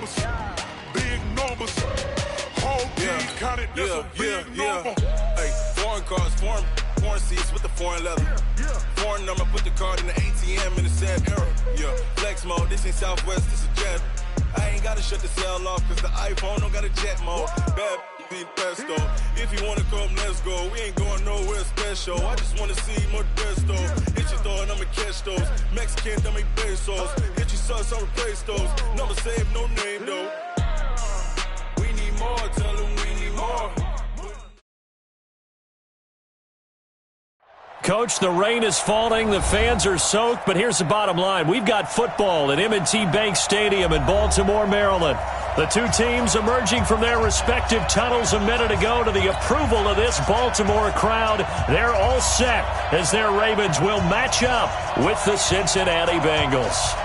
numbers. Big numbers. Whole team counted, that's a big number. Hey, foreign cars, foreign seats with the foreign leather. Foreign number, put the card in the ATM in the sad era. Yeah, flex mode, this ain't Southwest, this is jet. I ain't gotta shut the cell off, cause the iPhone don't got a jet mode. Bad be pesto. If you wanna come, let's go. We ain't going nowhere special. I just wanna see more Modesto. Hit your thought, I'ma catch those. Mexican, dummy pesos. Hit your sus, I'll replace those. Number saved, no name though. We need more, tell them we need more. Coach, the rain is falling, the fans are soaked, but here's the bottom line. We've got football at M&T Bank Stadium in Baltimore, Maryland. The two teams emerging from their respective tunnels a minute ago to the approval of this Baltimore crowd. They're all set as their Ravens will match up with the Cincinnati Bengals.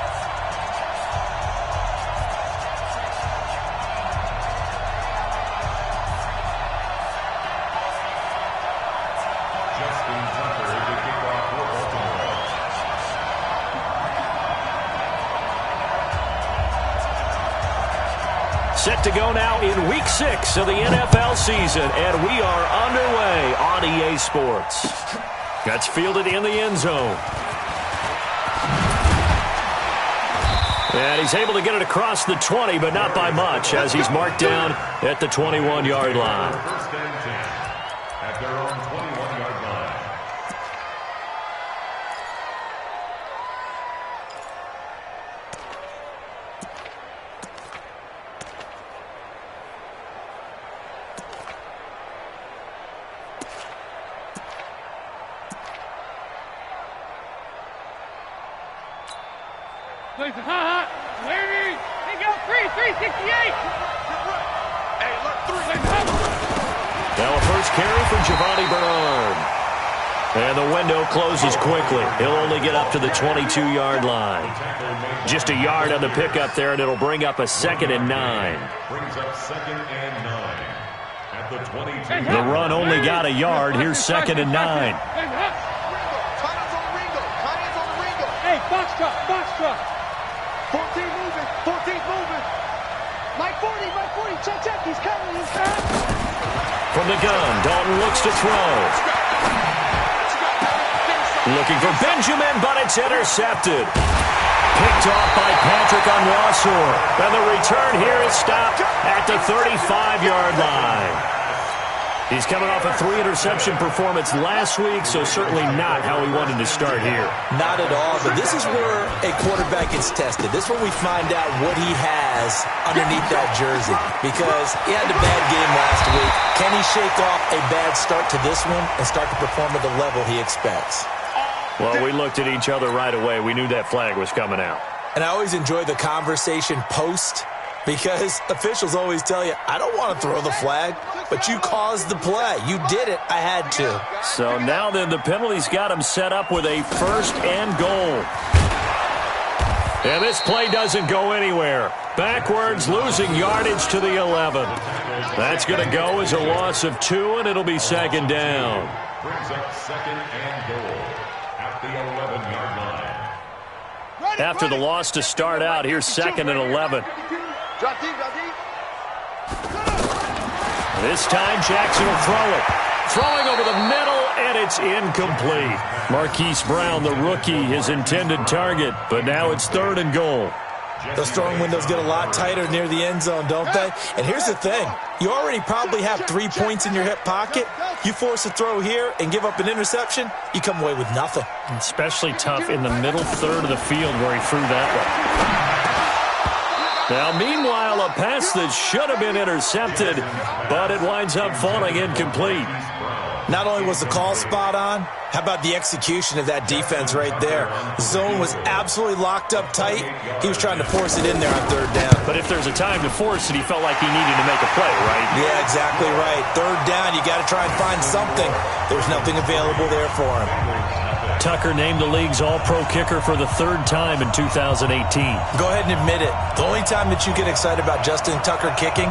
Set to go now in Week 6 of the NFL season, and we are underway on EA Sports. That's fielded in the end zone. And he's able to get it across the 20, but not by much, as he's marked down at the 21-yard line. First and 10 at their own 21-yard line. Larry, they go 368. Hey, look, 3. Now a first carry for Giovanni Bernard. And the window closes quickly. He'll only get up to the 22-yard line. Just a yard on the pickup there, and it'll bring up a 2nd and 9. Brings up 2nd and 9 at the 22. The run only got a yard. Here's 2nd and 9. Hey, box truck. 14 moving. Mike 40, check, he's coming, he's back. From the gun, Dalton looks to throw. Looking for Benjamin, but it's intercepted. Picked off by Patrick Onwuasor. And the return here is stopped at the 35-yard line. He's coming off a 3-interception performance last week, so certainly not how he wanted to start here. Not at all, but this is where a quarterback gets tested. This is where we find out what he has underneath that jersey, because he had a bad game last week. Can he shake off a bad start to this one and start to perform at the level he expects? Well, we looked at each other right away. We knew that flag was coming out. And I always enjoy the conversation post, because officials always tell you, I don't want to throw the flag, but you caused the play. You did it. I had to. So now then, the penalty's got him set up with a 1st and goal. And this play doesn't go anywhere. Backwards, losing yardage to the 11. That's going to go as a loss of 2, and it'll be 2nd down. Brings up 2nd and goal at the 11-yard line. After the loss to start out, here's 2nd and 11. This time, Jackson will throw it. Throwing over the middle, and it's incomplete. Marquise Brown, the rookie, his intended target, but now it's 3rd and goal. Those throwing windows get a lot tighter near the end zone, don't they? And here's the thing. You already probably have 3 points in your hip pocket. You force a throw here and give up an interception, you come away with nothing. Especially tough in the middle third of the field where he threw that one. Now, meanwhile, a pass that should have been intercepted, but it winds up falling incomplete. Not only was the call spot on, how about the execution of that defense right there? The zone was absolutely locked up tight. He was trying to force it in there on 3rd down. But if there's a time to force it, he felt like he needed to make a play, right? Yeah, exactly right. 3rd down, you got to try and find something. There's nothing available there for him. Tucker named the league's all-pro kicker for the 3rd time in 2018. Go ahead and admit it. The only time that you get excited about Justin Tucker kicking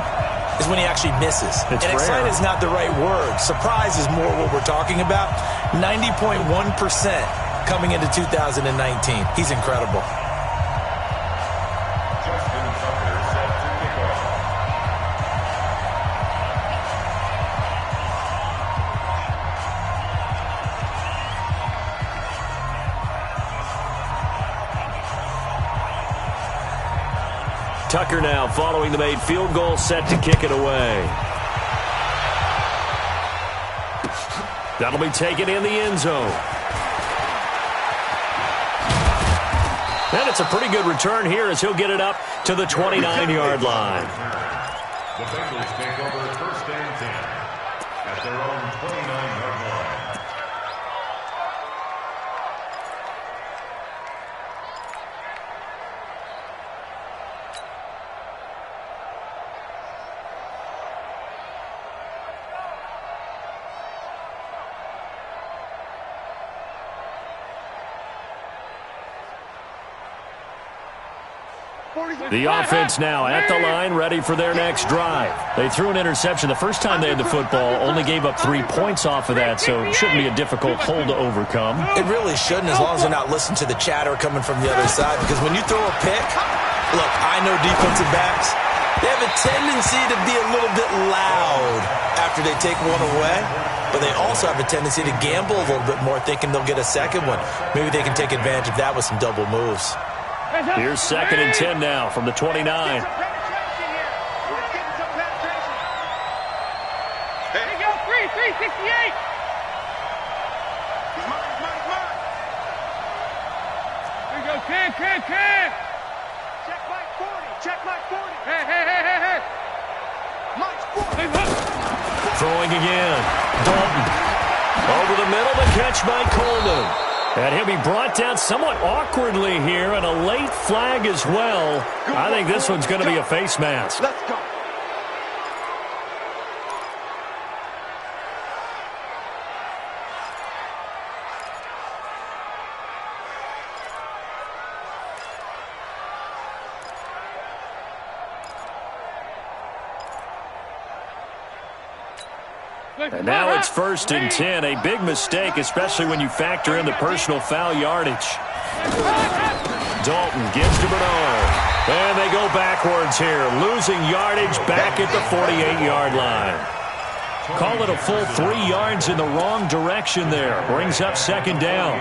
is when he actually misses. It's and rare. excited is not the right word. Surprise is more what we're talking about. 90.1% coming into 2019. He's incredible. Justin Tucker set to Tucker now following the made field goal, set to kick it away. That'll be taken in the end zone. And it's a pretty good return here as he'll get it up to the 29-yard line. The Bengals take over first and 10 at their own 29-yard line. The offense now at the line, ready for their next drive. They threw an interception the first time they had the football, only gave up 3 points off of that, so it shouldn't be a difficult hole to overcome. It really shouldn't, as long as they're not listening to the chatter coming from the other side, because when you throw a pick, look, I know defensive backs, they have a tendency to be a little bit loud after they take one away, but they also have a tendency to gamble a little bit more, thinking they'll get a second one. Maybe they can take advantage of that with some double moves. Here's 2nd and 10 now from the 29. There you go, 366. He's mine. There you go, 10. Check Mike 40. Hey. Mike's 40. Throwing again. Dalton. Over the middle, the catch by Coleman. And he'll be brought down somewhat awkwardly here, and a late flag as well. I think this one's going to be a face mask. Let's go. And now it's 1st and 10. A big mistake, especially when you factor in the personal foul yardage. Dalton gives to Bernard. And they go backwards here, losing yardage back at the 48-yard line. Call it a full 3 yards in the wrong direction there. Brings up 2nd down.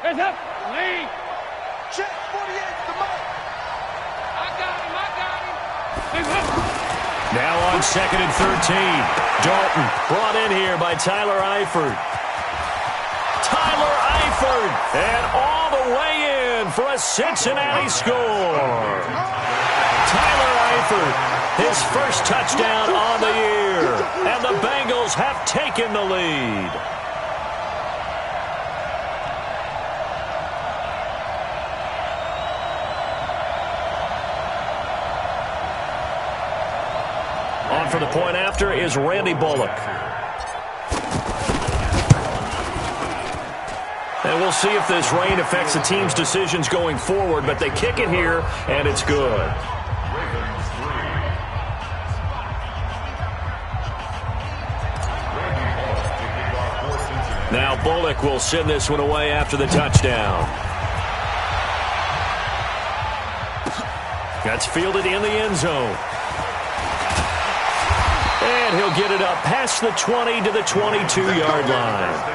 Heads up. Lead. Check 48 the mic. I got him. Now on 2nd and 13. Dalton brought in here by Tyler Eifert. And all the way in for a Cincinnati score. Tyler Eifert, his first touchdown on the year. And the Bengals have taken the lead. On for the point after is Randy Bullock. And we'll see if this rain affects the team's decisions going forward, but they kick it here, and it's good. Now Bullock will send this one away after the touchdown. That's fielded in the end zone. And he'll get it up past the 20 to the 22-yard line.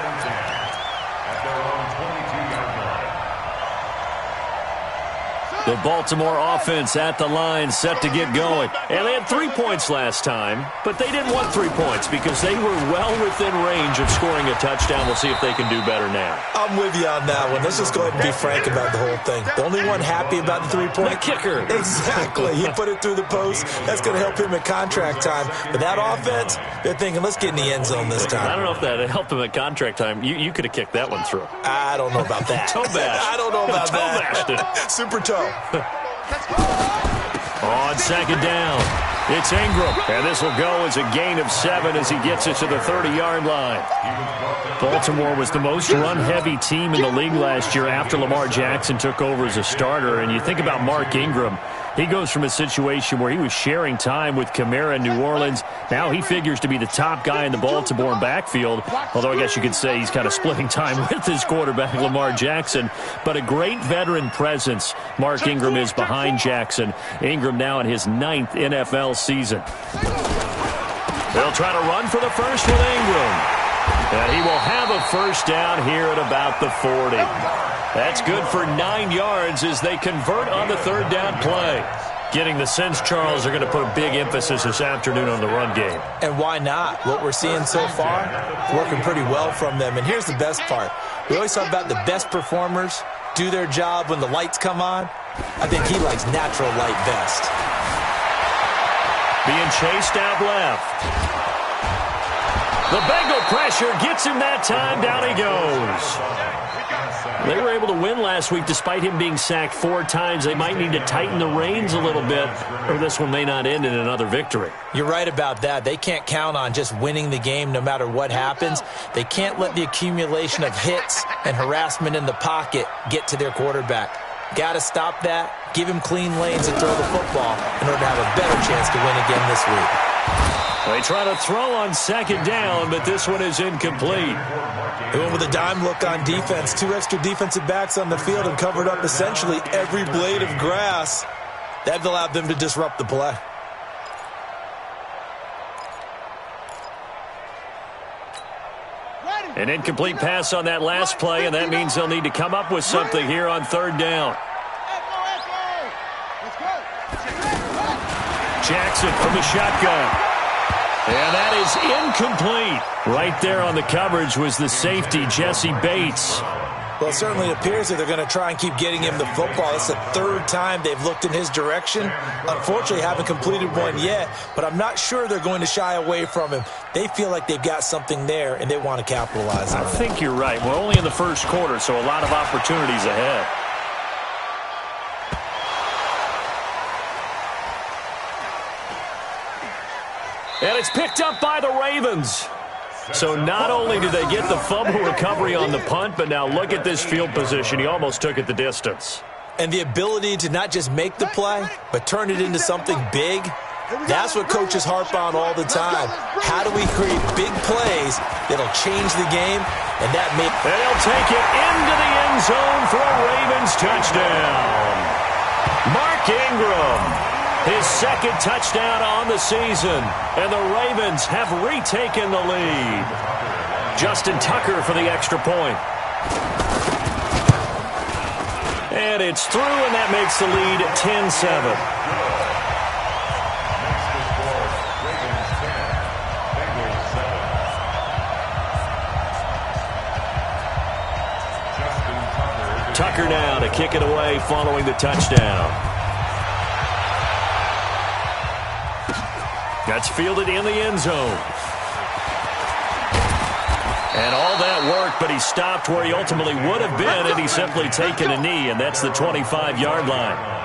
The Baltimore offense at the line, set to get going. And they had 3 points last time, but they didn't want 3 points because they were well within range of scoring a touchdown. We'll see if they can do better now. I'm with you on that one. Let's just go ahead and be frank about the whole thing. The only one happy about the 3-point? The kicker. Exactly. He put it through the post. That's going to help him at contract time. But that offense, they're thinking, let's get in the end zone this time. I don't know if that helped him at contract time. You could have kicked that one through. I don't know about that. Toe bash. I don't know about toe that. Bashed it. Super toe. On 2nd down, it's Ingram. And this will go as a gain of 7 as he gets it to the 30-yard line. Baltimore was the most run-heavy team in the league last year after Lamar Jackson took over as a starter. And you think about Mark Ingram, He goes from a situation where he was sharing time with Kamara in New Orleans. Now he figures to be the top guy in the Baltimore backfield, although I guess you could say he's kind of splitting time with his quarterback, Lamar Jackson. But a great veteran presence. Mark Ingram is behind Jackson. Ingram now in his 9th NFL season. They'll try to run for the first with Ingram. And he will have a first down here at about the 40. That's good for 9 yards as they convert on the third down play. Getting the sense, Charles, they're going to put a big emphasis this afternoon on the run game. And why not? What we're seeing so far, working pretty well from them. And here's the best part. We always talk about the best performers do their job when the lights come on. I think he likes natural light best. Being chased out left. The Bengal pressure gets him that time. Down he goes. They were able to win last week despite him being sacked 4 times. They might need to tighten the reins a little bit, or this one may not end in another victory. You're right about that. They can't count on just winning the game no matter what happens. They can't let the accumulation of hits and harassment in the pocket get to their quarterback. Got to stop that, give him clean lanes and throw the football in order to have a better chance to win again this week. They try to throw on second down, but this one is incomplete. They went with a dime look on defense. 2 extra defensive backs on the field and covered up essentially every blade of grass. That allowed them to disrupt the play. An incomplete pass on that last play, and that means they'll need to come up with something here on third down. Jackson from the shotgun. And that is incomplete. Right there on the coverage was the safety, Jesse Bates. Well, it certainly appears that they're going to try and keep getting him the football. It's the 3rd time they've looked in his direction. Unfortunately, haven't completed one yet, but I'm not sure they're going to shy away from him. They feel like they've got something there, and they want to capitalize on it. I think you're right. We're only in the first quarter, so a lot of opportunities ahead. And it's picked up by the Ravens. So not only do they get the fumble recovery on the punt, but now look at this field position. He almost took it the distance. And the ability to not just make the play, but turn it into something big, that's what coaches harp on all the time. How do we create big plays that'll change the game? And they'll take it into the end zone for a Ravens touchdown. Mark Ingram. His 2nd touchdown on the season, and the Ravens have retaken the lead. Justin Tucker for the extra point. And it's through, and that makes the lead 10-7. Tucker now to kick it away following the touchdown. That's fielded in the end zone. And all that work, but he stopped where he ultimately would have been had he simply taken a knee, and that's the 25-yard line.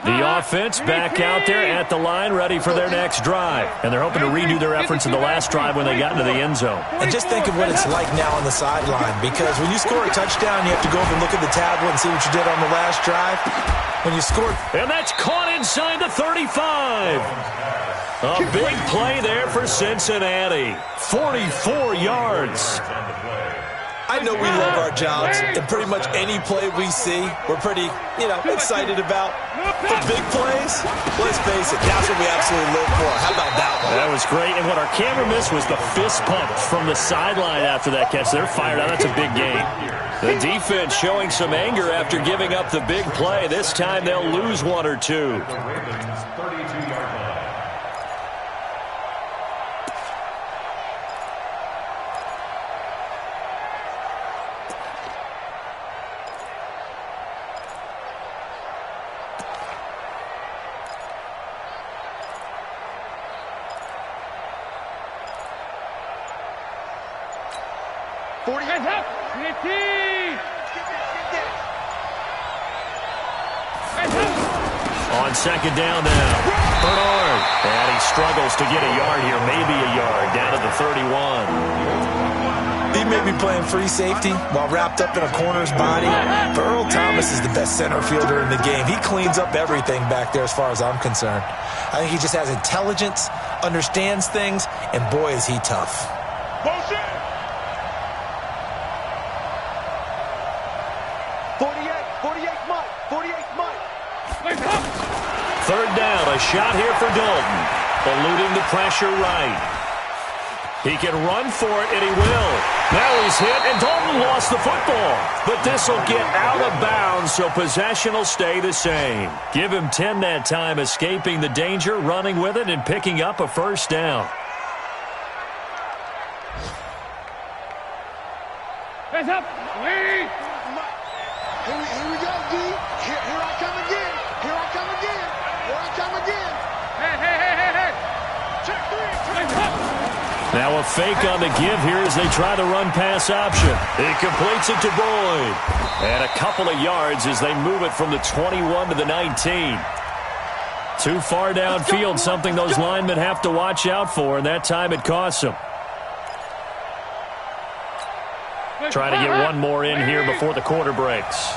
The offense back out there at the line, ready for their next drive. And they're hoping to redo their efforts in the last drive when they got into the end zone. And just think of what it's like now on the sideline, because when you score a touchdown, you have to go over and look at the tablet and see what you did on the last drive. When you scored... And that's caught inside the 35. A big play there for Cincinnati. 44 yards. I know we love our jobs, and pretty much any play we see, we're pretty, excited about. For big plays, let's face it, that's what we absolutely live for. How about that one? That was great, and what our camera missed was the fist pump from the sideline after that catch. They're fired out. That's a big game. The defense showing some anger after giving up the big play. This time they'll lose 1 or 2. 40. Hands up. On second down now, Bernard. And he struggles to get a yard here, maybe a yard, down to the 31. He may be playing free safety while wrapped up in a corner's body, but Earl Thomas is the best center fielder in the game. He cleans up everything back there as far as I'm concerned. I think he just has intelligence, understands things, and boy, is he tough. Motion. 48 Mike. 48 Mike. Third down, a shot here for Dalton. Eluding the pressure right. He can run for it, and he will. Now he's hit, and Dalton lost the football. But this will get out of bounds, so possession will stay the same. Give him 10 that time, escaping the danger, running with it, and picking up a first down. Hands up. Here we go, D. Here I come again. Here I come again. Here I come again. Hey. Check 3. Hands up. Now a fake on the give here as they try the run-pass option. He completes it to Boyd. And a couple of yards as they move it from the 21 to the 19. Too far downfield, something those linemen have to watch out for, and that time it costs them. Try to get one more in here before the quarter breaks.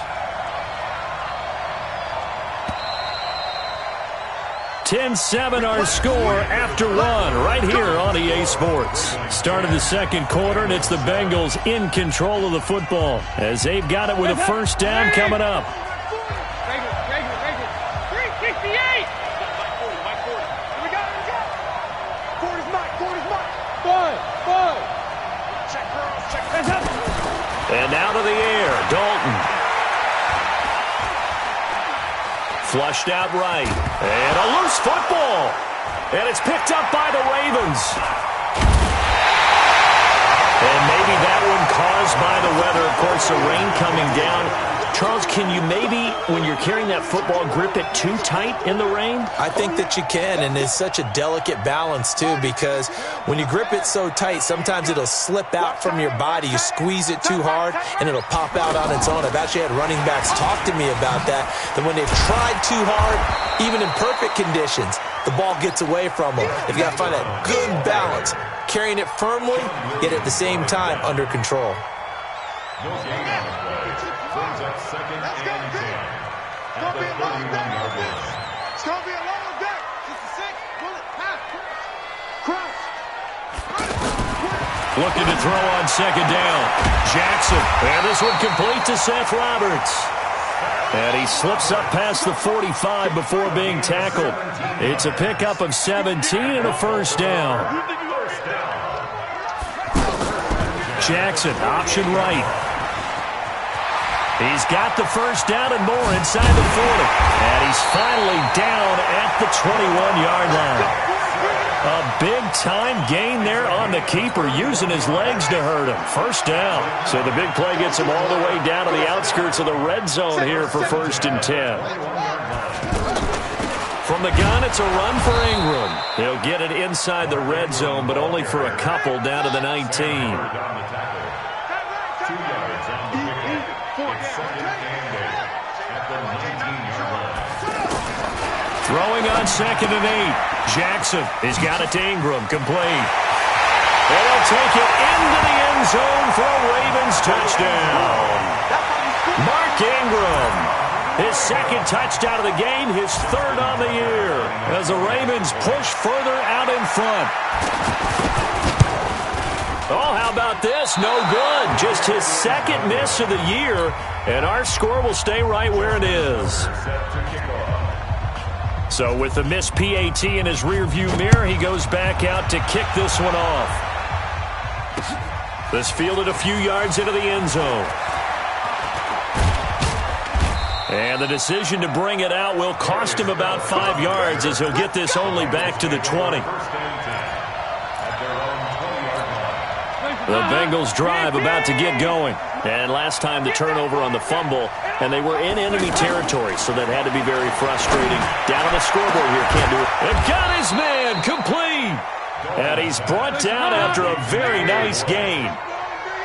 10-7 our score after one right here on EA Sports. Start of the second quarter, and it's the Bengals in control of the football as they've got it with a first down coming up. 368. Mike 40. Here we go. 40's Mike. 40's Mike. Boyd. Check, girls. Check. Hands up. And now to the air, Dalton. Flushed out right. And a loose football. And it's picked up by the Ravens. And maybe that one caused by the weather. Of course, the rain coming down. Charles, can you maybe, when you're carrying that football, grip it too tight in the rain? I think that you can, and it's such a delicate balance, too, because when you grip it so tight, sometimes it'll slip out from your body. You squeeze it too hard, and it'll pop out on its own. I've actually had running backs talk to me about that when they've tried too hard, even in perfect conditions, the ball gets away from them. You've got to find that good balance, carrying it firmly, yet at the same time under control. No gain on the play. Brings up second and 10 at the 31-yard line. It's going to be a long day. 66. Bullet. Pass. Cross. Looking to throw on second down. Jackson. And this one complete to Seth Roberts. And he slips up past the 45 before being tackled. It's a pickup of 17 and a first down. Jackson, option right. He's got the first down and more inside the 40. And he's finally down at the 21-yard line. A big-time gain there on the keeper, using his legs to hurt him. First down. So the big play gets him all the way down to the outskirts of the red zone here for 1st and 10. From the gun, it's a run for Ingram. He'll get it inside the red zone, but only for a couple down to the 19. 2 yards on the pickup. It's second and 8 at the 19-yard line. Throwing on 2nd and 8. Jackson has got it to Ingram, complete. And he'll take it into the end zone for a Ravens touchdown. Mark Ingram, his 2nd touchdown of the game, his 3rd on the year, as the Ravens push further out in front. Oh, how about this? No good. Just his 2nd miss of the year, and our score will stay right where it is. So with the missed PAT in his rearview mirror, he goes back out to kick this one off. This fielded a few yards into the end zone. And the decision to bring it out will cost him about 5 yards, as he'll get this only back to the 20. The Bengals drive about to get going. And last time the turnover on the fumble, and they were in enemy territory, so that had to be very frustrating. Down on the scoreboard here, can't do it. And got his man complete. And he's brought down after a very nice gain.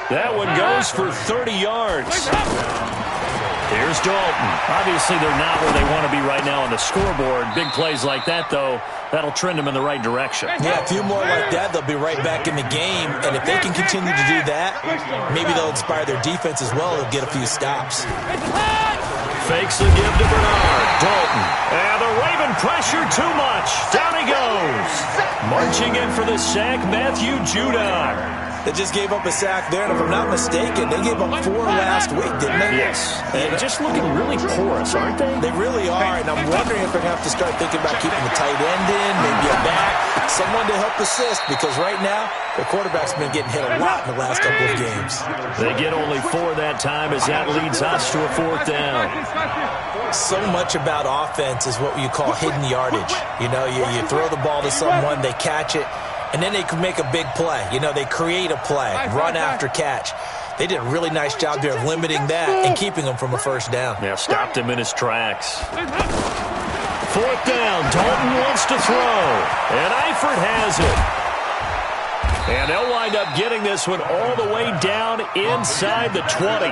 That one goes for 30 yards. Here's Dalton. Obviously, they're not where they want to be right now on the scoreboard. Big plays like that, though, that'll trend them in the right direction. Yeah, a few more like that, they'll be right back in the game. And if they can continue to do that, maybe they'll inspire their defense as well and get a few stops. Fakes the give to Bernard. Dalton. And the Raven pressure too much. Down he goes. Marching in for the sack, Matthew Judon. They just gave up a sack there, and if I'm not mistaken, they gave up 4 last week, didn't they? Yes. And just looking really porous, aren't they? They really are, and I'm wondering if they're going to have to start thinking about keeping the tight end in, maybe a back, someone to help assist, because right now, their quarterback's been getting hit a lot in the last couple of games. They get only 4 that time as that leads us to a 4th down. So much about offense is what you call hidden yardage. You know, you throw the ball to someone, they catch it, and then they can make a big play. You know, they create a play, run after catch. They did a really nice job there of limiting that and keeping him from a first down. Yeah, stopped him in his tracks. 4th down. Dalton wants to throw. And Eifert has it. And they'll wind up getting this one all the way down inside the 20.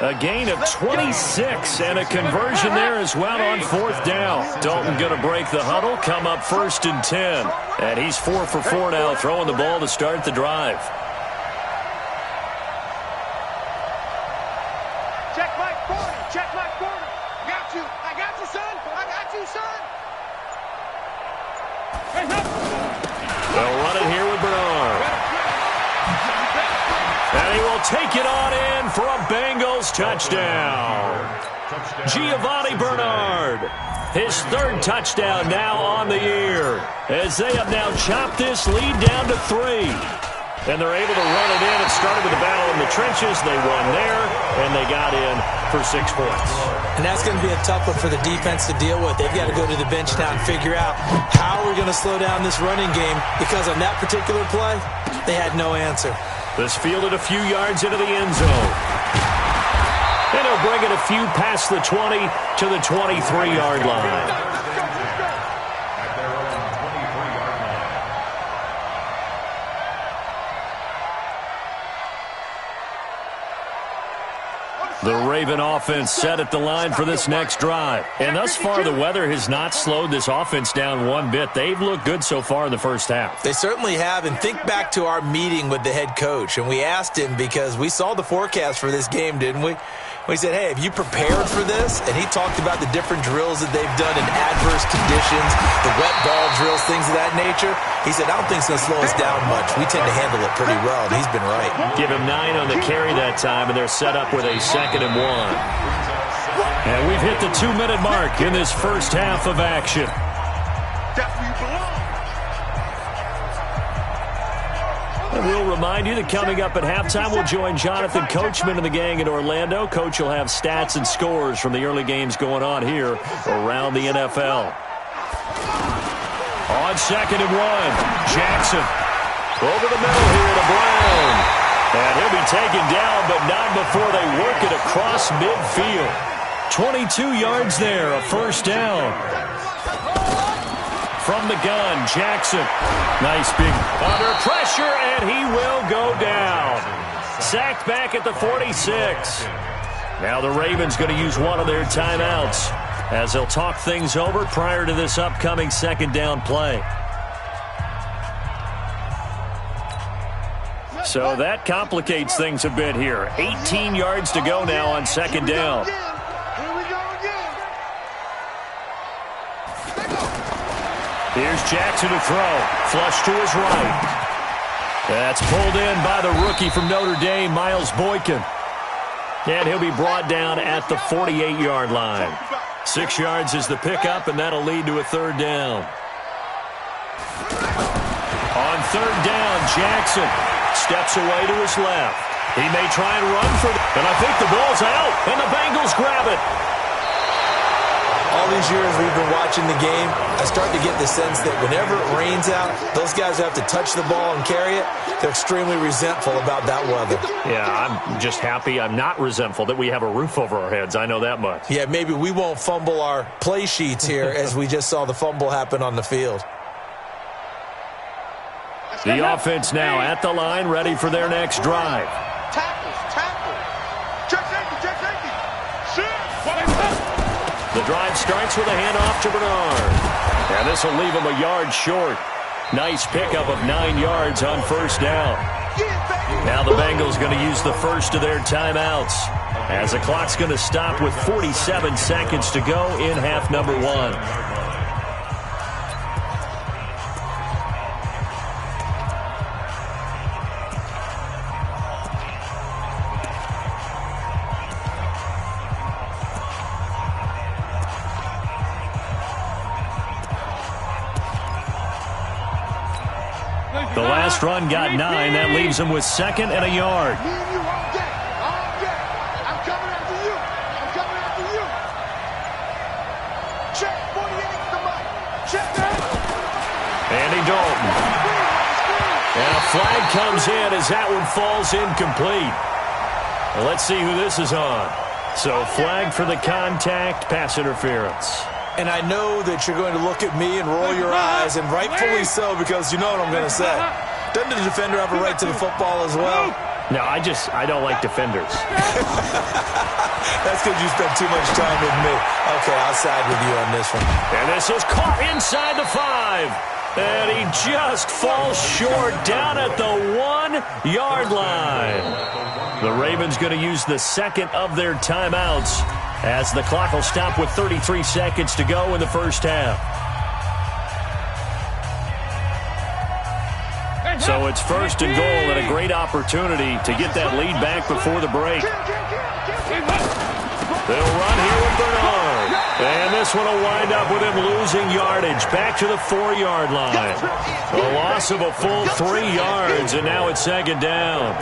A gain of 26 and a conversion there as well on 4th down. Dalton going to break the huddle, come up 1st and 10. And he's 4 for 4 now, throwing the ball to start the drive. Check my 40. Check my 40. Got you. I got you, son. I got you, son. They'll run it here with Bernard. And he will take it on in for a Bengals touchdown. Giovanni Bernard, his 3rd touchdown now on the year, as they have now chopped this lead down to 3. And they're able to run it in. It started with a battle in the trenches. They won there, and they got in for 6 points. And that's going to be a tough one for the defense to deal with. They've got to go to the bench now and figure out how we're going to slow down this running game, because on that particular play, they had no answer. This fielded a few yards into the end zone. And he'll bring it a few past the 20 to the 23-yard line. The Raven offense set at the line for this next drive. And thus far, the weather has not slowed this offense down one bit. They've looked good so far in the first half. They certainly have. And think back to our meeting with the head coach. And we asked him, because we saw the forecast for this game, didn't we? We said, hey, have you prepared for this? And he talked about the different drills that they've done in adverse conditions, the wet ball drills, things of that nature. He said, I don't think it's going to slow us down much. We tend to handle it pretty well, and he's been right. Give him 9 on the carry that time, and they're set up with a 2nd and 1. And we've hit the 2-minute mark in this first half of action. And we'll remind you that coming up at halftime, we'll join Jonathan Coachman and the gang in Orlando. Coach will have stats and scores from the early games going on here around the NFL. On 2nd and 1, Jackson over the middle here to Brown. And he'll be taken down, but not before they work it across midfield. 22 yards there, a first down. From the gun, Jackson. Nice big under pressure, and he will go down. Sacked back at the 46. Now the Ravens going to use one of their timeouts as they'll talk things over prior to this upcoming 2nd down play. So that complicates things a bit here. 18 yards to go now on 2nd down. Here's Jackson to throw. Flush to his right. That's pulled in by the rookie from Notre Dame, Miles Boykin. And he'll be brought down at the 48-yard line. 6 yards is the pickup, and that'll lead to a 3rd down. On 3rd down, Jackson steps away to his left. He may try and run for it, and I think the ball's out, and the Bengals grab it. All these years we've been watching the game, I start to get the sense that whenever it rains out, those guys have to touch the ball and carry it. They're extremely resentful about that weather. Yeah, I'm just happy I'm not resentful that we have a roof over our heads. I know that much. Yeah, maybe we won't fumble our play sheets here as we just saw the fumble happen on the field. The offense now at the line, ready for their next drive. Tackle. Check safety. Shit. The drive starts with a handoff to Bernard. And this will leave him a yard short. Nice pickup of 9 yards on first down. Now the Bengals going to use the first of their timeouts, as the clock's going to stop with 47 seconds to go in half number 1. The last run got 9. That leaves him with 2nd and a yard. Me and you all day. I'm coming after you. Check 48 the mic. Check that. Andy Dalton. And a flag comes in as that one falls incomplete. Well, let's see who this is on. So flag for the contact, pass interference. And I know that you're going to look at me and roll your eyes, and rightfully so, because you know what I'm going to say. Doesn't the defender have a right to the football as well? No, I don't like defenders. That's because you spent too much time with me. Okay, I'll side with you on this one. And this is caught inside the 5. And he just falls short down at the 1-yard line. The Ravens going to use the second of their timeouts, as the clock will stop with 33 seconds to go in the first half. So it's first and goal, and a great opportunity to get that lead back before the break. They'll run here with Bernard. And this one will wind up with him losing yardage back to the 4-yard line. A loss of a full 3 yards, and now it's second down.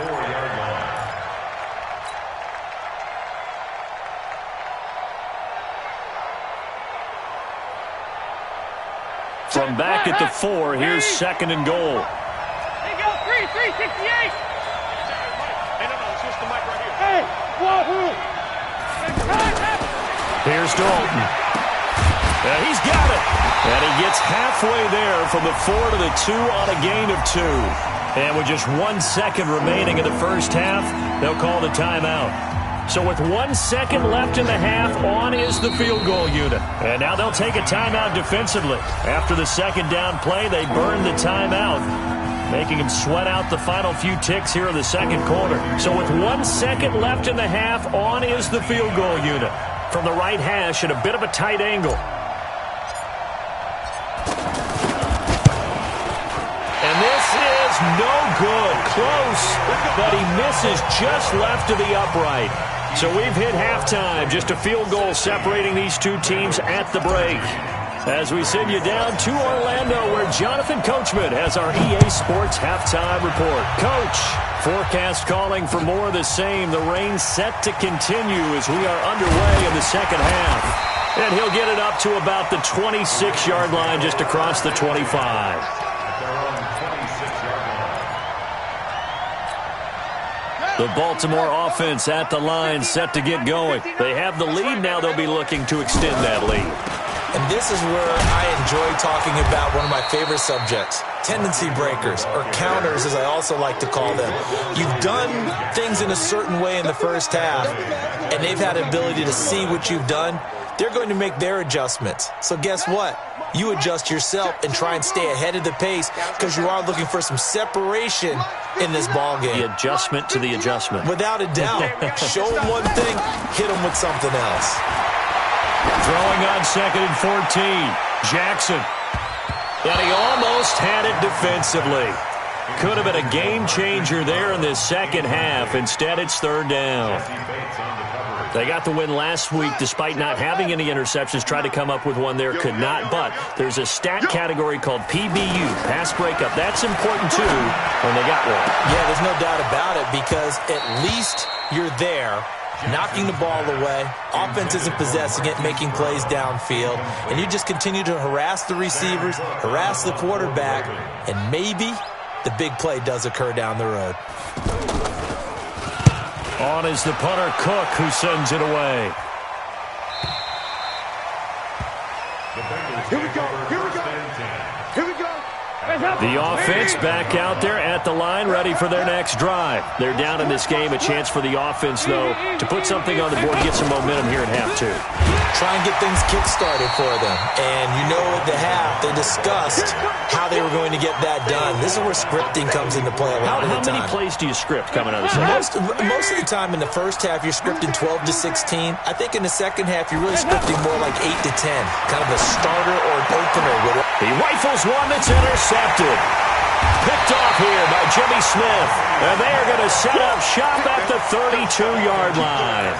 From back at the 4, here's second and goal. Hey, go 368. Hey, no, it's just the mic right here. Hey, wahoo! Here's Dalton. And he's got it. And he gets halfway there from the 4 to the 2 on a gain of 2. And with just 1 second remaining in the first half, they'll call the timeout. So with 1 second left in the half, on is the field goal unit. And now they'll take a timeout defensively. After the second down play, they burn the timeout, making him sweat out the final few ticks here in the second quarter. So with 1 second left in the half, on is the field goal unit. From the right hash at a bit of a tight angle. And this is no good. Close, but he misses just left of the upright. So we've hit halftime. Just a field goal separating these two teams at the break. As we send you down to Orlando, where Jonathan Coachman has our EA Sports halftime report. Coach, forecast calling for more of the same. The rain set to continue as we are underway in the second half. And he'll get it up to about the 26-yard line, just across the 25. The Baltimore offense at the line, set to get going. They have the lead now. They'll be looking to extend that lead. And this is where I enjoy talking about one of my favorite subjects, tendency breakers, or counters as I also like to call them. You've done things in a certain way in the first half, and they've had the ability to see what you've done. They're going to make their adjustments. So guess what? You adjust yourself and try and stay ahead of the pace, because you are looking for some separation in this ball game. The adjustment to the adjustment. Without a doubt. Show them one thing, hit them with something else. Throwing on second and 14. Jackson. And he almost had it defensively. Could have been a game changer there in this second half. Instead, it's third down. They got the win last week despite not having any interceptions. Tried to come up with one there, could not. But there's a stat category called PBU, pass breakup. That's important, too, when they got one. Yeah, there's no doubt about it, because at least you're there, knocking the ball away. Offense isn't possessing it, making plays downfield. And you just continue to harass the receivers, harass the quarterback, and maybe the big play does occur down the road. On is the punter, Cook, who sends it away. Here we go. Here we go. Here we go. The offense back out there at the line, ready for their next drive. They're down in this game. A chance for the offense, though, to put something on the board, get some momentum here at half two. Try and get things kick-started for them. And you know at the half, they discussed how they were going to get that done. This is where scripting comes into play a lot of the time. How many plays do you script coming out of the second? Most of the time in the first half, you're scripting 12 to 16. I think in the second half, you're really scripting more like 8 to 10. Kind of a starter or an opener with it. He rifles one that's intercepted. Picked off here by Jimmy Smith. And they are going to set up shop at the 32-yard line.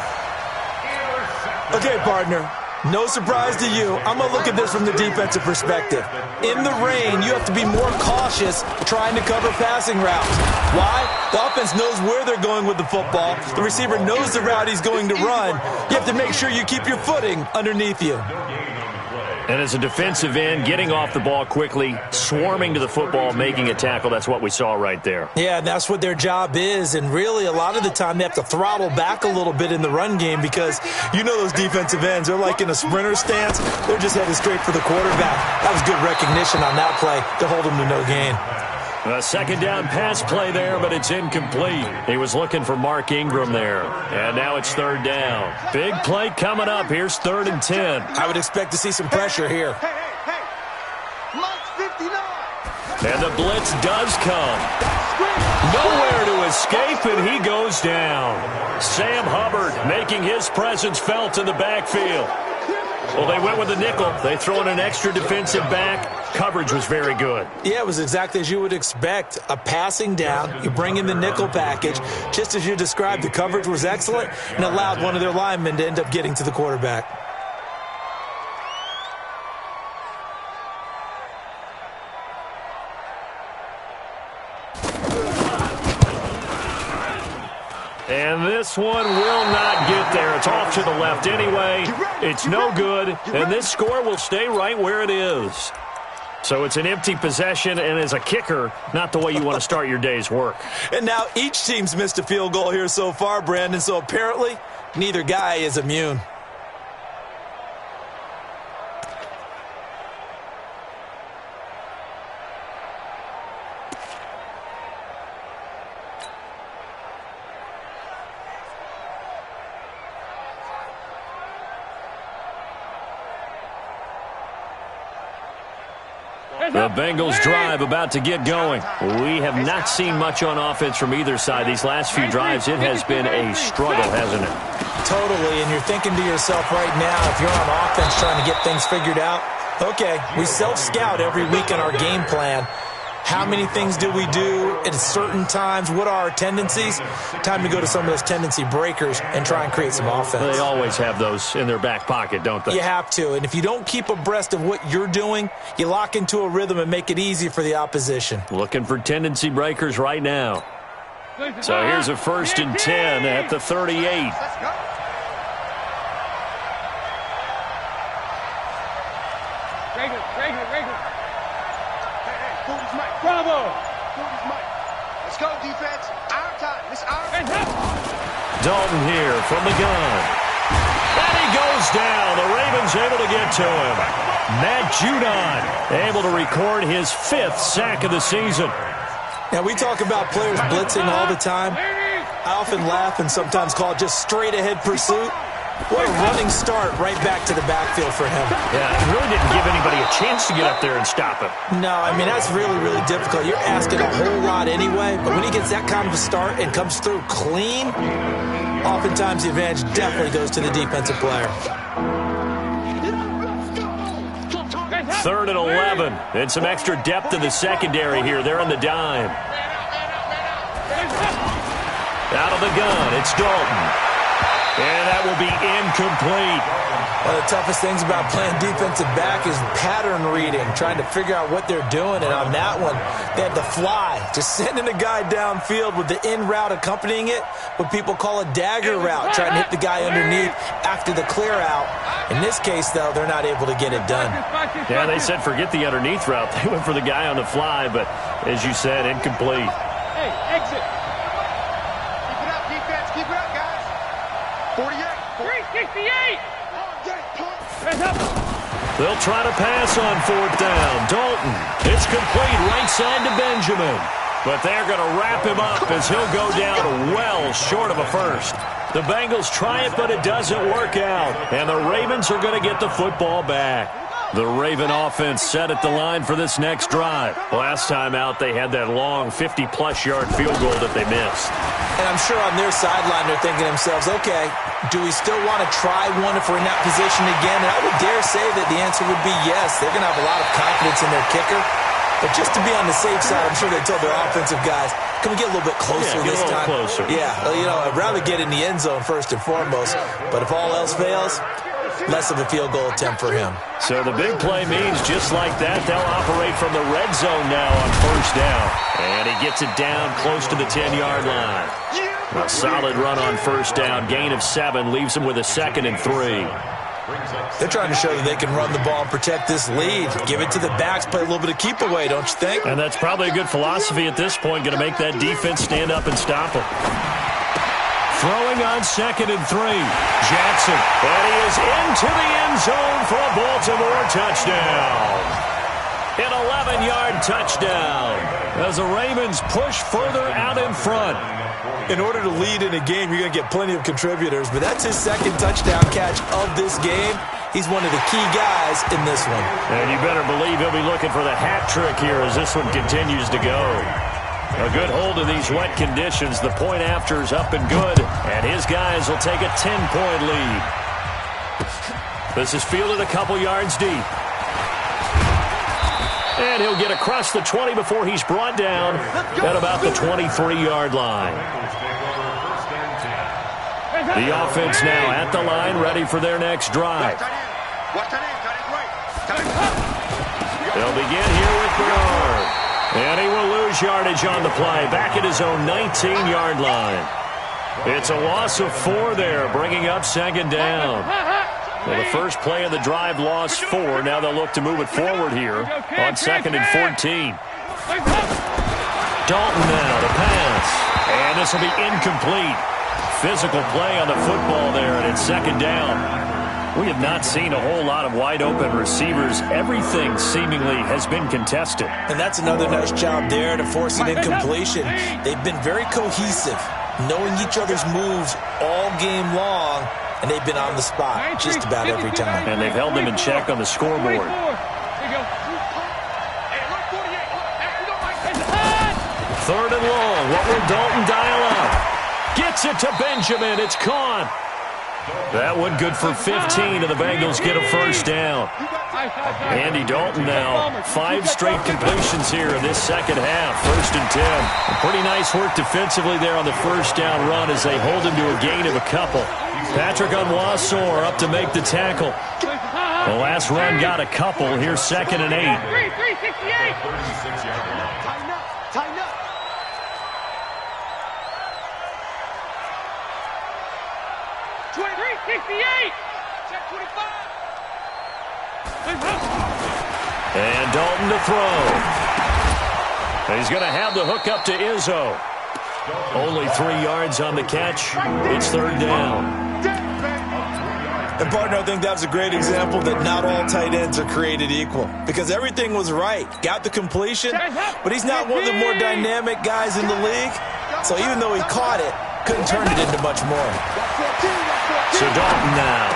Okay, partner. No surprise to you. I'm going to look at this from the defensive perspective. In the rain, you have to be more cautious trying to cover passing routes. Why? The offense knows where they're going with the football. The receiver knows the route he's going to run. You have to make sure you keep your footing underneath you. And as a defensive end, getting off the ball quickly, swarming to the football, making a tackle, that's what we saw right there. Yeah, and that's what their job is. And really, a lot of the time, they have to throttle back a little bit in the run game because you know those defensive ends, they're like in a sprinter stance. They're just headed straight for the quarterback. That was good recognition on that play to hold him to no gain. A second down pass play there, but it's incomplete. He was looking for Mark Ingram there. And now it's third down. Big play coming up. Here's 3rd and 10. I would expect to see some pressure here. Hey. Mike's 59. And the blitz does come. Nowhere to escape, and he goes down. Sam Hubbard making his presence felt in the backfield. Well, they went with the nickel. They throw in an extra defensive back. Coverage was very good. Yeah, it was exactly as you would expect. A passing down, you bring in the nickel package. Just as you described, the coverage was excellent and allowed one of their linemen to end up getting to the quarterback. And this one will not get there. It's off to the left anyway. It's no good, and this score will stay right where it is. So it's an empty possession, and as a kicker, not the way you want to start your day's work. And now each team's missed a field goal here so far, Brandon, so apparently neither guy is immune. The Bengals drive about to get going. We have not seen much on offense from either side. These last few drives, it has been a struggle, hasn't it? Totally, and you're thinking to yourself right now, if you're on offense trying to get things figured out, okay, we self-scout every week in our game plan. How many things do we do at certain times? What are our tendencies? Time to go to some of those tendency breakers and try and create some offense. They always have those in their back pocket, don't they? You have to, and if you don't keep abreast of what you're doing, you lock into a rhythm and make it easy for the opposition. Looking for tendency breakers right now. So here's a 1st and 10 at the 38. Let's go. Regular. Bravo! Let's go, defense. Our time. It's our time. Dalton here from the gun. And he goes down. The Ravens able to get to him. Matt Judon able to record his 5th sack of the season. Now, we talk about players blitzing all the time. I often laugh and sometimes call it just straight-ahead pursuit. What a running start right back to the backfield for him. Yeah, it really didn't give anybody a chance to get up there and stop him. No, I mean, that's really, really difficult. You're asking a whole lot anyway, but when he gets that kind of a start and comes through clean, oftentimes the advantage definitely goes to the defensive player. 3rd and 11, and some extra depth in the secondary here. They're in the dime. Out of the gun, it's Dalton. And that will be incomplete. One of the toughest things about playing defensive back is pattern reading, trying to figure out what they're doing. And on that one, they had the fly, just sending a guy downfield with the in route accompanying it, what people call a dagger route, trying to hit the guy underneath after the clear out. In this case, though, they're not able to get it done. Yeah, they said forget the underneath route. They went for the guy on the fly, but as you said, incomplete. Hey, exit. Keep it up, defense. Keep it up, guys. 48. 368. They'll try to pass on 4th down. Dalton. It's complete right side to Benjamin. But they're going to wrap him up as he'll go down well short of a first. The Bengals try it, but it doesn't work out. And the Ravens are going to get the football back. The Raven offense set at the line for this next drive. Last time out, they had that long 50-plus yard field goal that they missed. And I'm sure on their sideline they're thinking to themselves, okay, do we still want to try one if we're in that position again? And I would dare say that the answer would be yes. They're going to have a lot of confidence in their kicker. But just to be on the safe side, I'm sure they told their offensive guys, can we get a little bit closer this time? Closer. Yeah, I'd rather get in the end zone first and foremost. But if all else fails, less of a field goal attempt for him. So the big play means just like that, they'll operate from the red zone now on 1st down. And he gets it down close to the 10-yard line. A solid run on 1st down. Gain of 7 leaves him with a 2nd and 3. They're trying to show that they can run the ball and protect this lead. Give it to the backs, play a little bit of keep away, don't you think? And that's probably a good philosophy at this point, going to make that defense stand up and stop him. Throwing on 2nd and 3. Jackson. And he is into the end zone for a Baltimore touchdown. An 11-yard touchdown as the Ravens push further out in front. In order to lead in a game, you're going to get plenty of contributors, but that's his 2nd touchdown catch of this game. He's one of the key guys in this one. And you better believe he'll be looking for the hat trick here as this one continues to go. A good hold in these wet conditions. The point after is up and good, and his guys will take a 10-point lead. This is fielded a couple yards deep. And he'll get across the 20 before he's brought down at about the 23-yard line. The offense now at the line, ready for their next drive. They'll begin here with Bernard. And he will lose yardage on the play, back at his own 19-yard line. It's a loss of 4 there, bringing up 2nd down. Well, the first play of the drive lost 4. Now they'll look to move it forward here on 2nd and 14. Dalton now to pass. And this will be incomplete. Physical play on the football there, and it's 2nd down. We have not seen a whole lot of wide-open receivers. Everything seemingly has been contested. And that's another nice job there to force an incompletion. They've been very cohesive, knowing each other's moves all game long, and they've been on the spot just about every time. And they've held them in check on the scoreboard. 3rd and long. What will Dalton dial up? Gets it to Benjamin. It's caught. That one good for 15, and the Bengals get a 1st down. Andy Dalton now, 5 straight completions here in this 2nd half. 1st and 10. Pretty nice work defensively there on the 1st down run as they hold him to a gain of a couple. Patrick Onwuasor up to make the tackle. The last run got a couple. Here's 2nd and 8. 368. Tighten up. Check 25. And Dalton to throw. And he's going to have the hook up to Izzo. Only 3 yards on the catch. It's 3rd down. And, partner, I think that's a great example that not all tight ends are created equal. Because everything was right. Got the completion, but he's not one of the more dynamic guys in the league. So even though he caught it, couldn't turn it into much more. So Dalton now.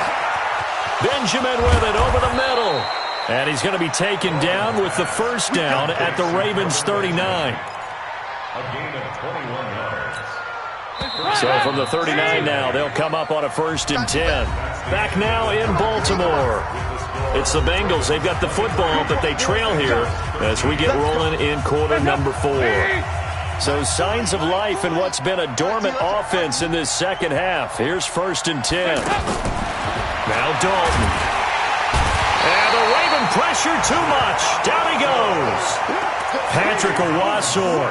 Benjamin with it over the middle. And he's going to be taken down with the 1st down at the Ravens 39. A gain of 21 yards. So from the 39 now, they'll come up on a 1st and 10. Back now in Baltimore. It's the Bengals. They've got the football, but they trail here as we get rolling in quarter number 4. So signs of life in what's been a dormant offense in this 2nd half. Here's 1st and 10. Now Dalton. And the Raven pressure too much. Down he goes. Patrick Onwuasor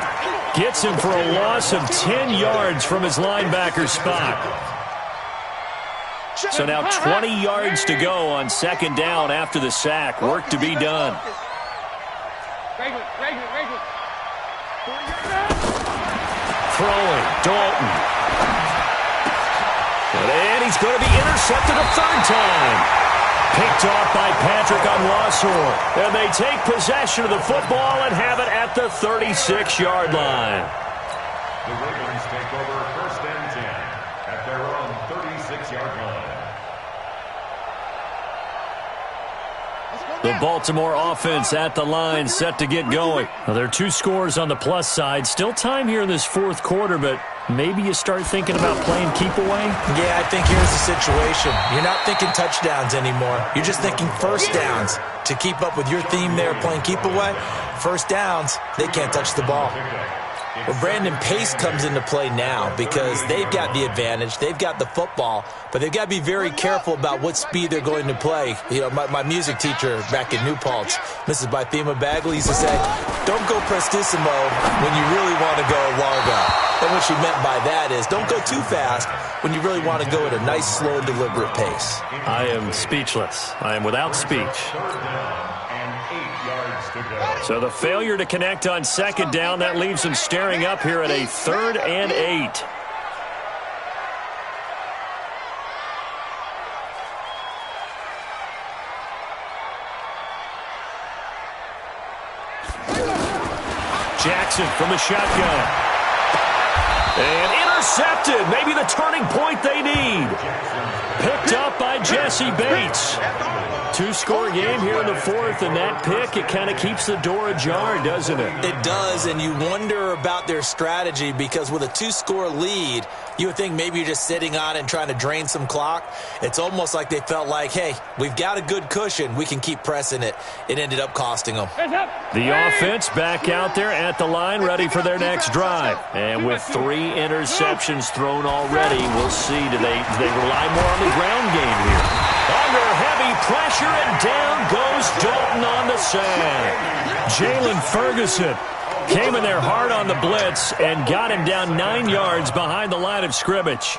gets him for a loss of 10 yards from his linebacker spot. So now 20 yards to go on 2nd down after the sack. Work to be done. Throwing, Dalton. And he's going to be intercepted a 3rd time. Picked off by Patrick Onwuasor. And they take possession of the football and have it at the 36-yard line. The Ravens take over 1st and 10 at their own 36-yard line. The Baltimore offense at the line, set to get going. Well, there are 2 scores on the plus side. Still time here in this 4th quarter, but maybe you start thinking about playing keep away? Yeah, I think here's the situation. You're not thinking touchdowns anymore. You're just thinking first downs. To keep up with your theme there, playing keep away, first downs, they can't touch the ball. Well, Brandon, pace comes into play now because they've got the advantage. They've got the football, but they've got to be very careful about what speed they're going to play. You know, my music teacher back in New Paltz, Mrs. Bythema Bagley, used to say, don't go prestissimo when you really want to go largo. And what she meant by that is don't go too fast when you really want to go at a nice, slow, deliberate pace. I am speechless. I am without speech. So the failure to connect on 2nd down, that leaves them staring up here at a 3rd and 8. Jackson from the shotgun. And intercepted. Maybe the turning point they need. Picked up by Jesse Bates. 2-score game here in the 4th, and that pick, it kind of keeps the door ajar, doesn't it? It does, and you wonder about their strategy because with a 2-score lead, you would think maybe you're just sitting on it and trying to drain some clock. It's almost like they felt like, hey, we've got a good cushion. We can keep pressing it. It ended up costing them. The offense back out there at the line, ready for their next drive. And with 3 interceptions thrown already, we'll see. Do they rely more on the ground game here? Under heavy pressure, and down goes Dalton on the sack. Jalen Ferguson came in there hard on the blitz and got him down 9 yards behind the line of scrimmage.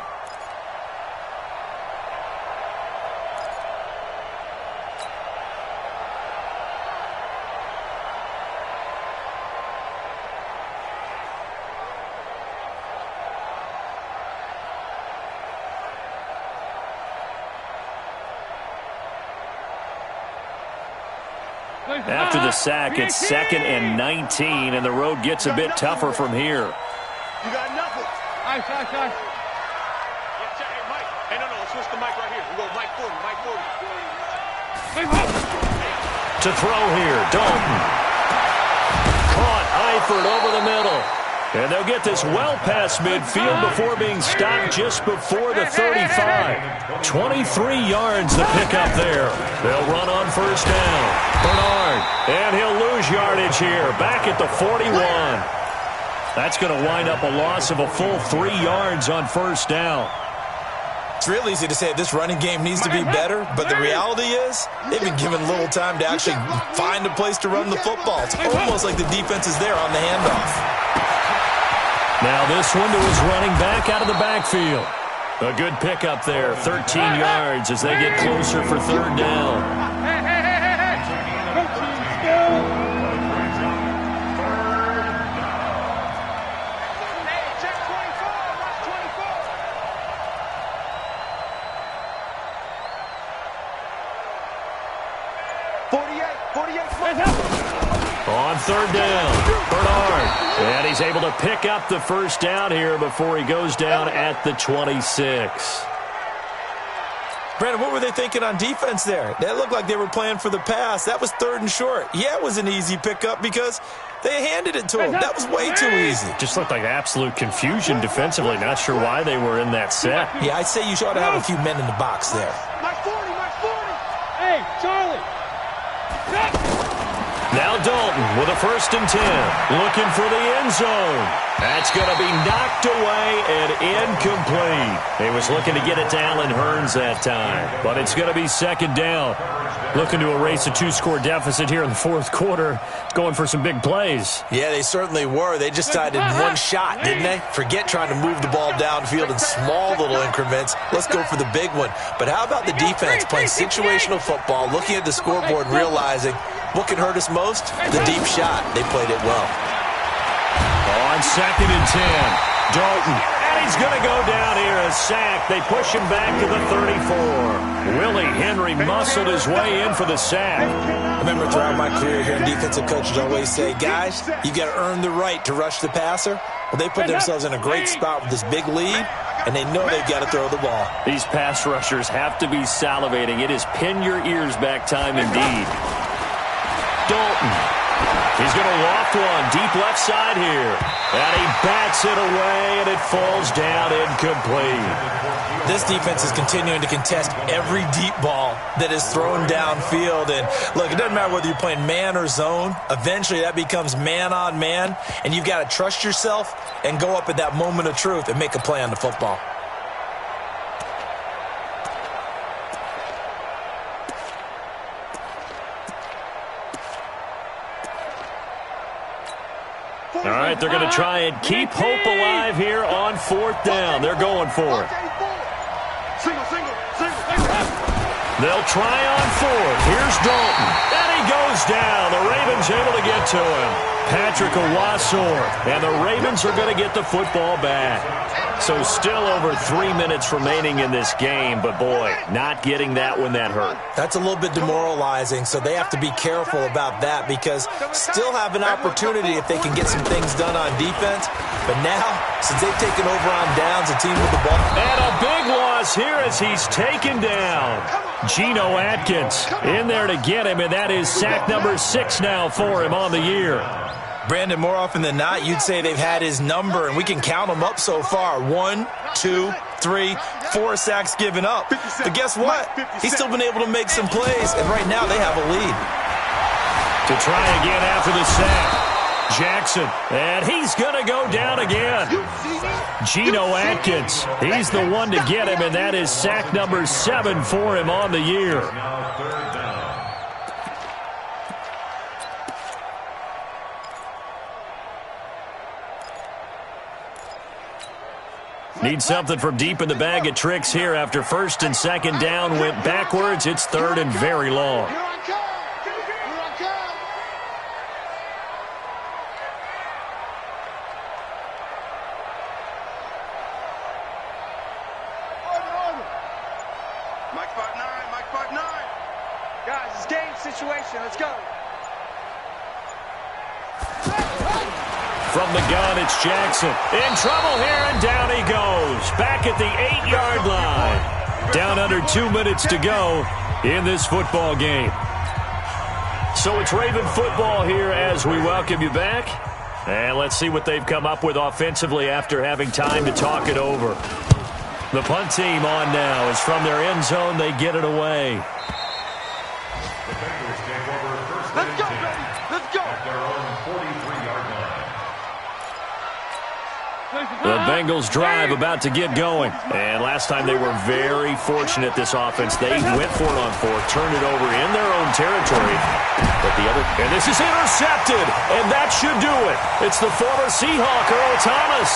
After the sack, it's 2nd and 19, and the road gets a bit tougher from here. You got nothing. Ice. Hey, Mike. Hey, no, switch the mic right here. We go Mike 40, Mike 40. To throw here, Dalton. Caught Eifert over the middle. And they'll get this well past midfield before being stopped just before the 35. 23 yards the pickup there. They'll run on 1st down. Bernard, and he'll lose yardage here. Back at the 41. That's going to wind up a loss of a full 3 yards on 1st down. It's real easy to say this running game needs to be better, but the reality is they've been given little time to actually find a place to run the football. It's almost like the defense is there on the handoff. Now this window is running back out of the backfield. A good pickup there, 13 yards as they get closer for 3rd down. On 3rd down, Bernard. And he's able to pick up the 1st down here before he goes down at the 26. Brandon, what were they thinking on defense there? That looked like they were playing for the pass. That was 3rd and short. Yeah, it was an easy pickup because they handed it to him. That was way too easy. Just looked like absolute confusion defensively. Not sure why they were in that set. Yeah, I'd say you ought to have a few men in the box there. Mike 40, Mike 40. Hey, Charlie. Now Dalton with a 1st and 10. Looking for the end zone. That's going to be knocked away and incomplete. He was looking to get it to Allen Hurns that time. But it's going to be 2nd down. Looking to erase a 2-score deficit here in the 4th quarter. Going for some big plays. Yeah, they certainly were. They just decided one shot, didn't they? Forget trying to move the ball downfield in small little increments. Let's go for the big one. But how about the defense playing situational football, looking at the scoreboard and realizing what can hurt us most? The deep shot. They played it well. On 2nd and 10, Dalton. And he's going to go down here a sack. They push him back to the 34. Willie Henry muscled his way in for the sack. I remember throughout my career here, defensive coaches always say, guys, you got to earn the right to rush the passer. Well, they put themselves in a great spot with this big lead, and they know they've got to throw the ball. These pass rushers have to be salivating. It is pin your ears back time indeed. Dalton. He's going to loft one deep left side here. And he bats it away, and it falls down incomplete. This defense is continuing to contest every deep ball that is thrown downfield. And, look, it doesn't matter whether you're playing man or zone. Eventually, that becomes man on man, and you've got to trust yourself and go up at that moment of truth and make a play on the football. All right, they're going to try and keep hope alive here on 4th down. They're going for it. They'll try on 4th. Here's Dalton. And he goes down. The Ravens able to get to him. Patrick Owasor. And the Ravens are going to get the football back. So still over 3 minutes remaining in this game. But, boy, not getting that when that hurt. That's a little bit demoralizing, so they have to be careful about that because still have an opportunity if they can get some things done on defense. But now, since they've taken over on downs, the team with the ball. And a big loss here as he's taken down. Geno Atkins in there to get him, and that is sack number 6 now for him on the year. Brandon, more often than not, you'd say they've had his number, and we can count them up so far. 1, 2, 3, 4 sacks given up. But guess what? He's still been able to make some plays, and right now they have a lead. To try again after the sack. Jackson, and he's going to go down again. Geno Atkins, he's the one to get him, and that is sack number 7 for him on the year. Need something from deep in the bag of tricks here after 1st and 2nd down went backwards. It's 3rd and very long. Guys, it's game situation. Let's go. From the gun, it's Jackson. In trouble here, and down he goes. Back at the 8-yard line. Down under 2 minutes to go in this football game. So it's Raven football here as we welcome you back. And let's see what they've come up with offensively after having time to talk it over. The punt team on now is from their end zone. They get it away. Let's go, baby. Let's go. At their own 43-yard line. The Bengals drive about to get going. And last time they were very fortunate, this offense. They went for it on 4th, turned it over in their own territory. But and this is intercepted, and that should do it. It's the former Seahawk, Earl Thomas.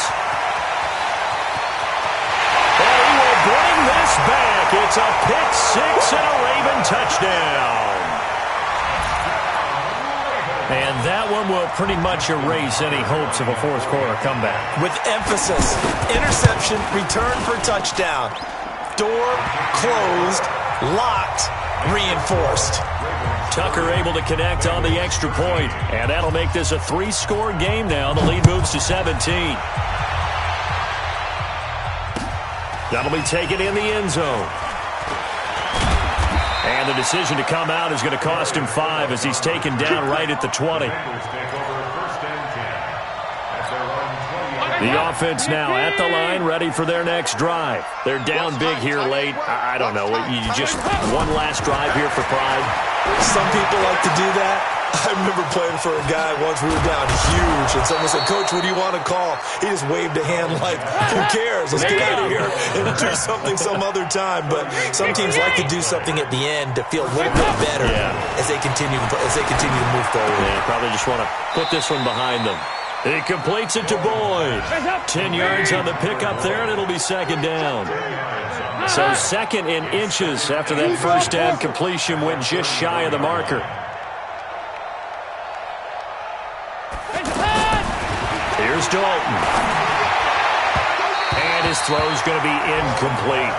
And he will bring this back. It's a pick 6 and a Raven touchdown. And that one will pretty much erase any hopes of a fourth-quarter comeback. With emphasis, interception, return for touchdown. Door closed, locked, reinforced. Tucker able to connect on the extra point, and that'll make this a 3-score game now. The lead moves to 17. That'll be taken in the end zone. And the decision to come out is going to cost him 5 as he's taken down right at the 20. The offense now at the line, ready for their next drive. They're down big here late. I don't know. You just one last drive here for pride. Some people like to do that. I remember playing for a guy once. We were down huge, and someone said, "Coach, what do you want to call?" He just waved a hand like, "Who cares? Let's get out of here and do something some other time." But some teams like to do something at the end to feel a little bit better as they continue to move forward. Yeah, probably just want to put this one behind them. He completes it to Boyd. 10 yards on the pickup there, and it'll be 2nd down. So 2nd in inches after that first down completion went just shy of the marker. Here's Dalton. And his throw is going to be incomplete.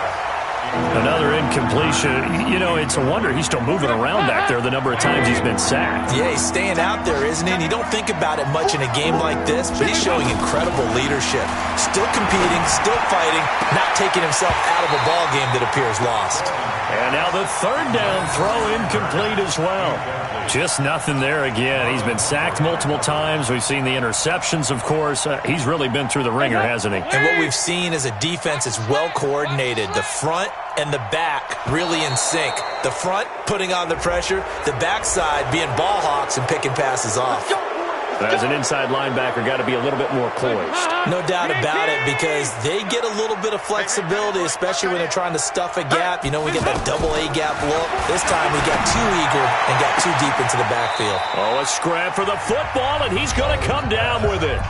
Another incompletion. You know, it's a wonder he's still moving around back there the number of times he's been sacked. Yeah, he's staying out there, isn't he? And you don't think about it much in a game like this, but he's showing incredible leadership. Still competing, still fighting, not taking himself out of a ball game that appears lost. And now the third down throw incomplete as well. Just nothing there again. He's been sacked multiple times. We've seen the interceptions, of course. He's really been through the ringer, hasn't he? And what we've seen is a defense that's well coordinated. The front and the back really in sync. The front putting on the pressure, the backside being ball hawks and picking passes off. As an inside linebacker, got to be a little bit more poised. No doubt about it, because they get a little bit of flexibility, especially when they're trying to stuff a gap. You know, we get that double A gap look. This time we got too eager and got too deep into the backfield. Oh, a scrap for the football, and he's going to come down with it.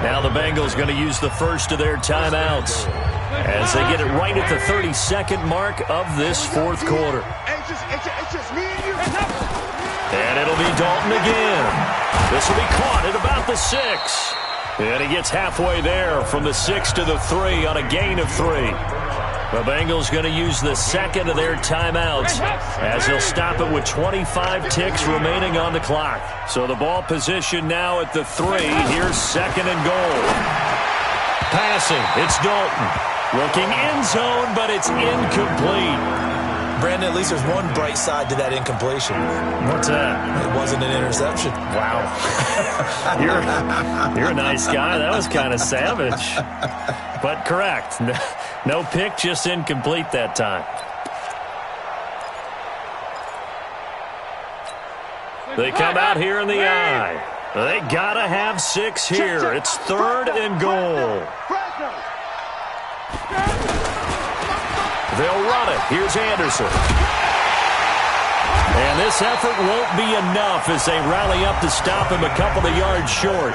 Now the Bengals going to use the first of their timeouts as they get it right at the 32nd mark of this fourth quarter. It's just me and you. And it'll be Dalton again. This will be caught at about the 6. And he gets halfway there from the 6 to the 3 on a gain of 3. The Bengals going to use the second of their timeouts as they'll stop it with 25 ticks remaining on the clock. So the ball position now at the 3. Here's second and goal. Passing, it's Dalton. Looking end zone, but it's incomplete. Brandon, at least there's one bright side to that incompletion. What's that? It wasn't an interception. Wow. You're a nice guy. That was kind of savage. But correct. No pick, just incomplete that time. They come out here in the eye. They got to have 6 here. It's third and goal. They'll run it. Here's Anderson. And this effort won't be enough as they rally up to stop him a couple of yards short.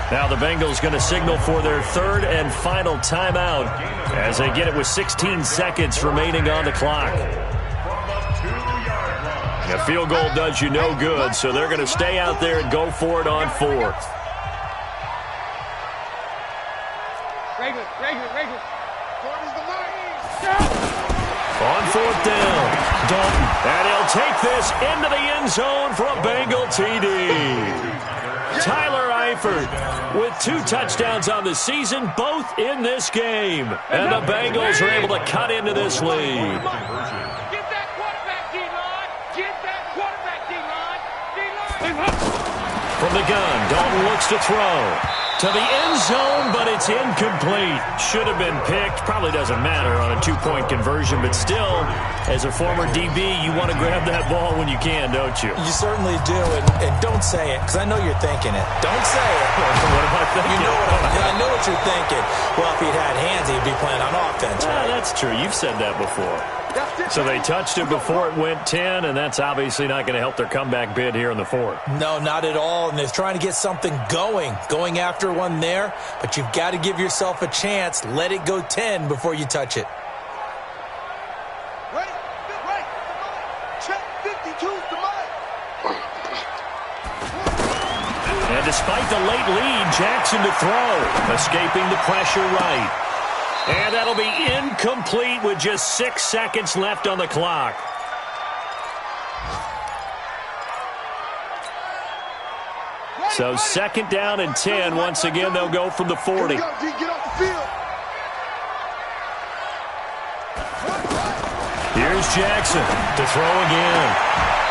Now the Bengals going to signal for their third and final timeout as they get it with 16 seconds remaining on the clock. A field goal does you no good, so they're going to stay out there and go for it on 4th. On 4th down, Dalton, and he'll take this into the end zone for a Bengal TD. Tyler Eifert with 2 touchdowns on the season, both in this game. And the Bengals are able to cut into this lead. Get that quarterback, D-line. Get that quarterback, D-line. D-line. From the gun, Dalton looks to throw. To the end zone, but it's incomplete. Should have been picked. Probably doesn't matter on a 2-point conversion, but still, as a former DB, you want to grab that ball when you can, don't you? You certainly do, and don't say it, because I know you're thinking it. Don't say it. What am I thinking? You know I know what you're thinking. Well, if he'd had hands, he'd be playing on offense, right? That's true. You've said that before. So they touched it before it went 10, and that's obviously not going to help their comeback bid here in the 4th. No, not at all, and they're trying to get something going after one there, but you've got to give yourself a chance. Let it go 10 before you touch it. Right. Check 52's the mic. And despite the late lead, Jackson to throw, escaping the pressure right. And that'll be incomplete with just 6 seconds left on the clock. So second down and 10. Once again, they'll go from the 40. Get off the field. Here's Jackson to throw again.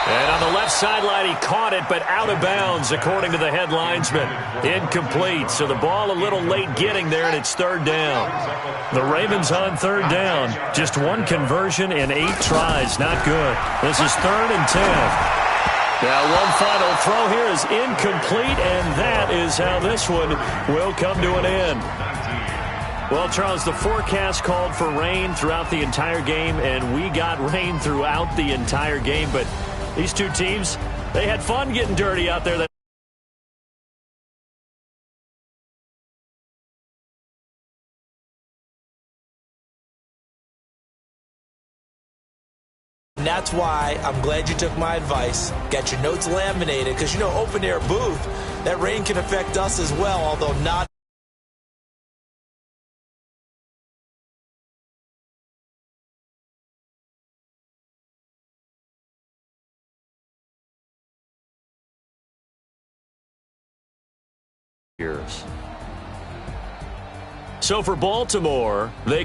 And on the left sideline, he caught it, but out of bounds, according to the head linesman. Incomplete, so the ball a little late getting there, and it's third down. The Ravens on third down. Just 1 conversion in 8 tries. Not good. This is third and 10. Now one final throw here is incomplete, and that is how this one will come to an end. Well, Charles, the forecast called for rain throughout the entire game, and we got rain throughout the entire game, but these 2 teams, they had fun getting dirty out there. And that's why I'm glad you took my advice. Got your notes laminated, because, you know, open air booth, that rain can affect us as well, although not years. So for Baltimore, they